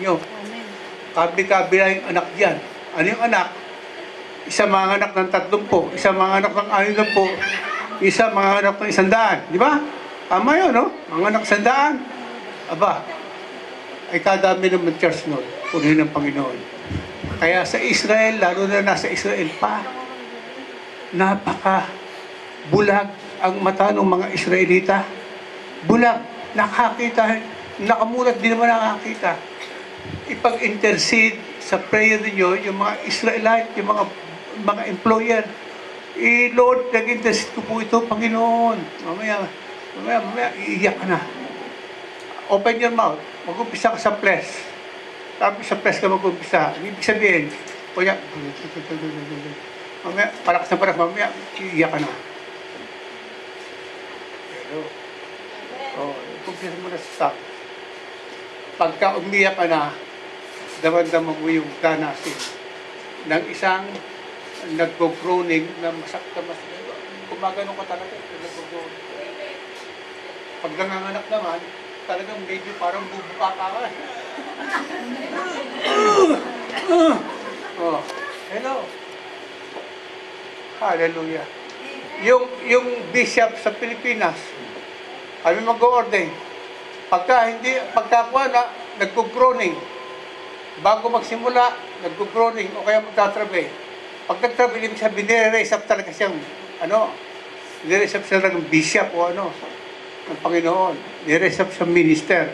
nyo. Kabi-kabila yung anak diyan. Ano yung anak? Isa mga anak ng 30, isa mga anak ng 60, isa mga anak ng 100. Di ba? Tama yun, no? Mga anak 100. Aba, ay kadami naman church nun. Purihin ng Panginoon. Kaya sa Israel, lalo na nasa Israel pa, napaka bulag ang mata ng mga Israelita. Bulag. Nakakita. Nakamulat din naman nakakita. Ipag-intercede sa prayer ninyo, yung mga Israelite, yung mga employer. Lord, nag-intercede ko po ito, Panginoon. Mamaya, iiyak ka na. Open your mouth. Mag-umpisa ka sa flesh. Tapos sa flesh ka mag-umpisa. Ibig sabihin, kuya, mamaya, palakas na palakas, mamaya, iiyak ka na. Pero, umpisa mo na sa stop. Pagka umiyak ka na, daman-daman mo yung danasin ng isang nagpo-groaning na masakta, gumagano ka talaga, nagpo-groaning. Pag nanganganak naman, talagang medyo parang bubuka ka. Oh, hello. Hallelujah. Yung bishop sa Pilipinas, kami mag-o-ordain. Pagkakuha na, nagpo-groaning. Bago magsimula, nagpo-groaning o kaya magtatrabe. Pag nagtrabe, ibig sabihin, nire-raise up talaga siyang, nire-raise up siya ng bishop o ng Panginoon. Nire-raise up sa minister.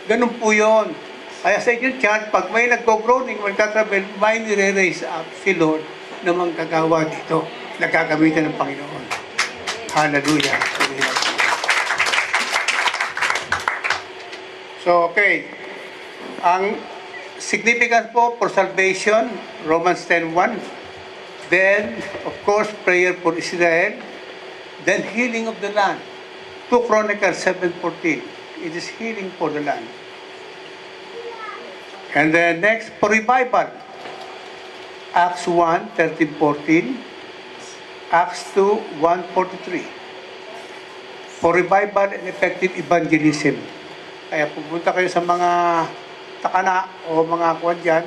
Ganun po yun. Kaya sa inyong church, pag may nagpo-groaning, magtatrabe, may nire-raise up si Lord na manggagawa dito. Nagagamitan ng Panginoon. Hallelujah. So, okay. Ang significance po for salvation, Romans 10:1. Then, of course, prayer for Israel. Then, healing of the land. 2 Chronicles 7:14. It is healing for the land. And then next, for revival. Acts 1:13-14. Acts 2:1-43. For revival and effective evangelism. Kaya pupunta kayo sa mga takana o mga kuwan dyan,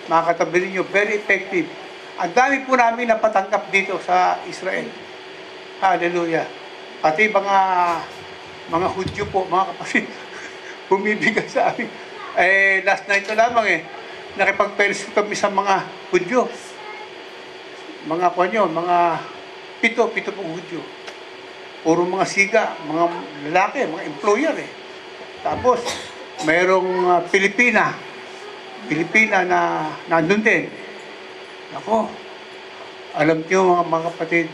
mga katabi ninyo, very effective. Ang dami po namin napatanggap dito sa Israel. Hallelujah. Pati mga Hudyo po, mga kapatid, bumibigay sa amin. Last night na lamang nakipag-fellowship kami sa mga Hudyo. Mga kuwan yun, mga pito pong Hudyo. Puro mga siga, mga lalaki, mga employer Tapos, mayroong Pilipina na nandun din. Ako, alam niyo mga kapatid,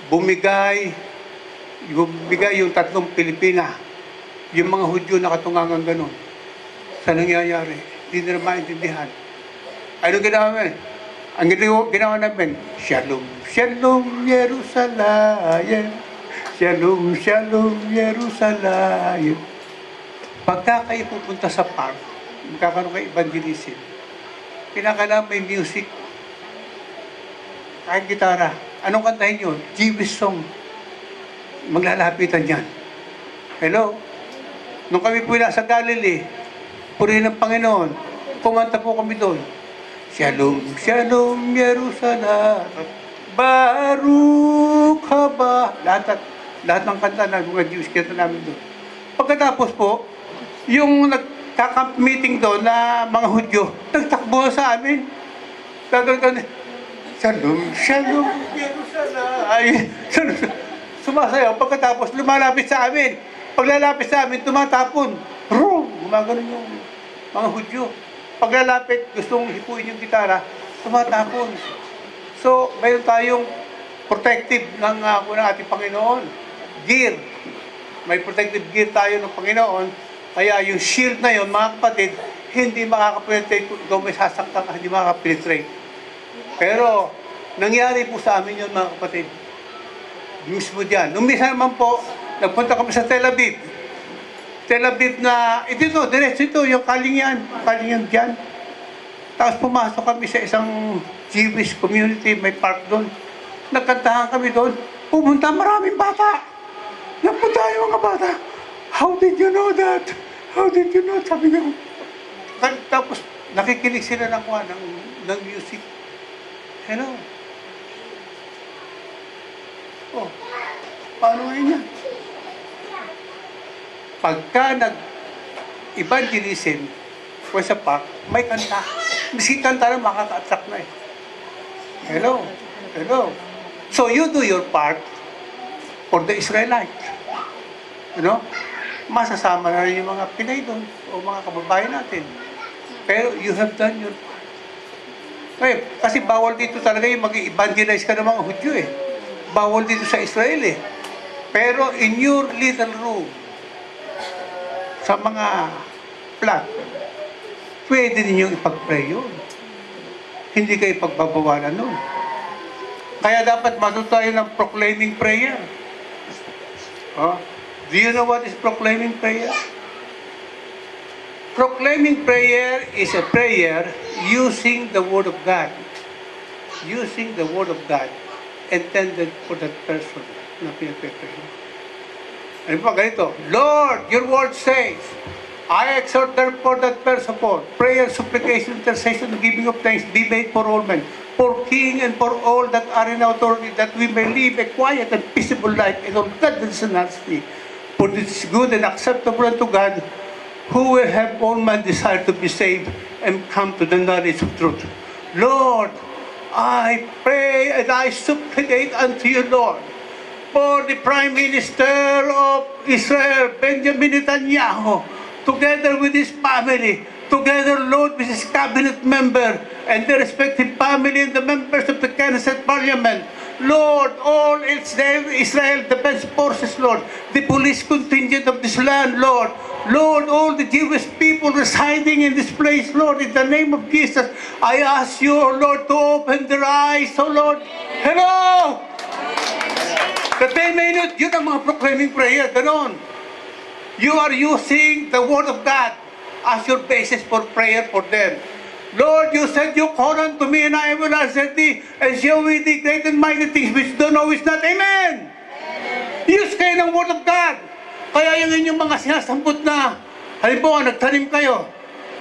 bumigay yung 3 Pilipina, yung mga Hudyo nakatungangan ganun. Sa nangyayari, hindi nila maintindihan. Ano ginawa namin? Ang ginawa namin, Shalom, Shalom, Jerusalem. Shalom, Shalom, Jerusalem. Pagka kayo pupunta sa park, magkakaroon kayo evangelism, pinakailangan may music, kahit gitara. Anong kantahin yun? Jewish song. Maglalapitan yan. Hello? Nung kami po nasa Galilee, purihin ng Panginoon, kumanta po kami doon. Shalom, Shalom, Jerusalem. Baruch haba. Lahat ng kanta na mga Jewish kanta namin doon. Pagkatapos po, yung nagka-camp meeting doon na mga Hudyo, nagtakbo sa amin. Gagawin, Shalom, Shalom, Jerusalem. Sumasayaw. Pagkatapos, lumalapit sa amin. Paglalapit sa amin, tumatapon. Gumagano yung mga Hudyo. Paglalapit, gustong hipuin yung gitara, tumatapon. So, mayroon tayong protective ng ating Panginoon. Gear. May protective gear tayo ng Panginoon. Kaya yung shield na yun, mga kapatid, hindi makakapenetrate kung ikaw may sasaktan ka, hindi makakapenetrate. Pero, nangyari po sa amin yun, mga kapatid. Mismo dyan. Nung misa naman po, nagpunta kami sa Tel Aviv. Tel Aviv na, ito, diretso ito, yung Kalingan dyan. Tapos pumasok kami sa isang Jewish community, may park doon. Nagkantahan kami doon. Pumunta maraming bata. Napunta yung mga bata. How did you know that? How did you know? Sabi niya, nakikinig sila ng music. Hello? Oh, paano ngayon yan? Pagka nag-evangelism o sa park, may kanta. Miski kanta na makaka-attract na eh. Hello? Hello? So you do your part for the Israelites. You know? Masasama na rin yung mga Pinay doon o mga kababayan natin. Pero you have done your part. Okay, kasi bawal dito talaga yung mag-evangelize ka ng mga Hudyo eh. Bawal dito sa Israel eh. Pero in your little room, sa mga flat, pwede ninyong ipag-pray yun. Hindi kayo pagbabawalan nun. Kaya dapat matuto tayo ng proclaiming prayer. Oh, do you know what is proclaiming prayer? Proclaiming prayer is a prayer using the Word of God. Using the Word of God intended for that person na pinag-pray. Ano ba ganito? Lord, your Word says, I exhort therefore that person for prayer, supplication, intercession, giving of thanks be made for all men, for king and for all that are in authority, that we may live a quiet and peaceable life in all godliness and honesty. For this is good and acceptable unto God, who will have all men desire to be saved and come to the knowledge of truth. Lord, I pray and I supplicate unto you, Lord, for the Prime Minister of Israel, Benjamin Netanyahu, together with his family, together, Lord, with his cabinet member and the respective family and the members of the Knesset Parliament. Lord, all Israel Defense Forces, Lord, the police contingent of this land, Lord, Lord, all the Jewish people residing in this place, Lord, in the name of Jesus, I ask you, oh Lord, to open their eyes, oh Lord. Hello! That they may not, yun ang mga proclaiming prayer, ganon. You are using the Word of God as your basis for prayer for them. Lord, you said you call unto me and I will answer thee and show thee the great and mighty things which thou knowest not. Amen! Use kayo ng Word of God. Kaya yung inyong mga sinasampot na, halimbawa, nagtanim kayo.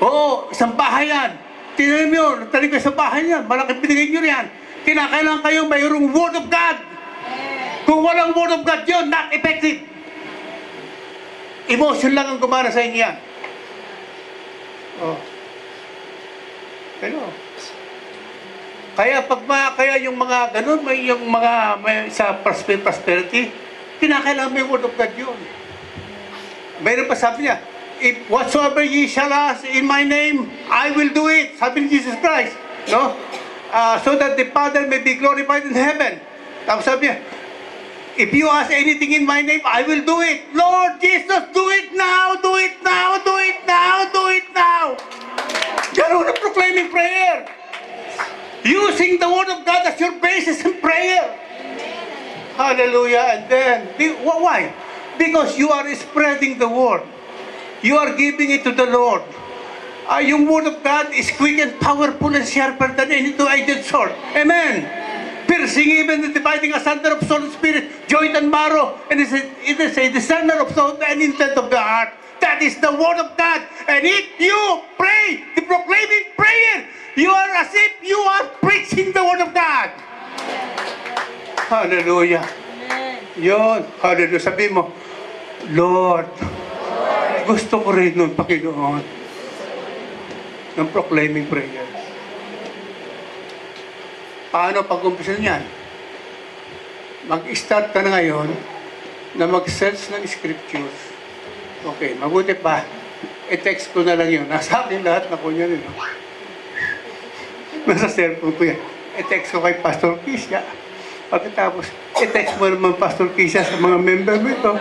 Oo, isang bahay yan. Tinanim nyo, nagtanim kayo sa bahay yan. Malaking pinigay nyo yan. Kinakailangan kayo mayroong Word of God. Kung walang Word of God yun, not effective. Emotion lang ang gumana sa inyo yan. Oh. Pero, kaya yung mga ganun, may sa prosperity, kinakailangan may Word of God yun. Mayroon pa sabi niya, if whatsoever ye shall ask in my name, I will do it. Sabi ni Jesus Christ. No? So that the Father may be glorified in heaven. Tapos sabi niya, if you ask anything in my name, I will do it. Lord Jesus, do it now, do it now, do it now, do it now. Ganun ang proclaiming prayer. Using the Word of God as your basis in prayer. Hallelujah. And then, why? Because you are spreading the Word. You are giving it to the Lord. Yung Word of God is quick and powerful and sharper than any two-edged sword. Amen. Piercing even the dividing asunder of soul and spirit, joint and marrow, and it is a discerner of soul and intent of the heart. That is the Word of God. And if you pray the proclaiming prayer, you are as if you are preaching the Word of God. Hallelujah. Yun. Hallelujah. Sabi mo, Lord, gusto ko rin nun, Panginoon, ng proclaiming prayer. Paano pag-umpisa niyan? Mag-start ka na ngayon na mag-search ng scriptures. Okay, mabuti pa. I-text ko na lang yun. Nasa akin lahat na ko niyan. Nasa cellphone ko yan. I-text ko kay Pastor Kisha. Pagkatapos, i-text mo naman Pastor Kisha sa mga member mo ito.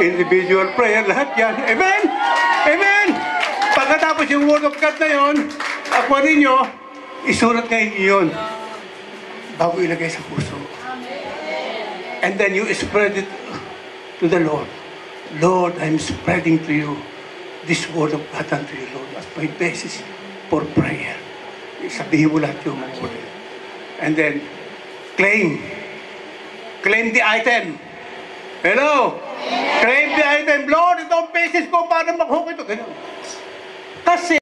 Individual prayer, lahat yan. Amen? Amen! Pagkatapos yung Word of God na yun, ako ninyo, isulat kayo yun. Bago ilagay sa puso. And then you spread it to the Lord. Lord, I'm spreading to you this Word of God unto you, Lord, as my basis for prayer. Sabihin mo lahat yung mga prayer. And then, claim. Claim the item. Hello? Claim the item. Lord, ito ang basis ko para mag-hook ito. Ganun. Kasi,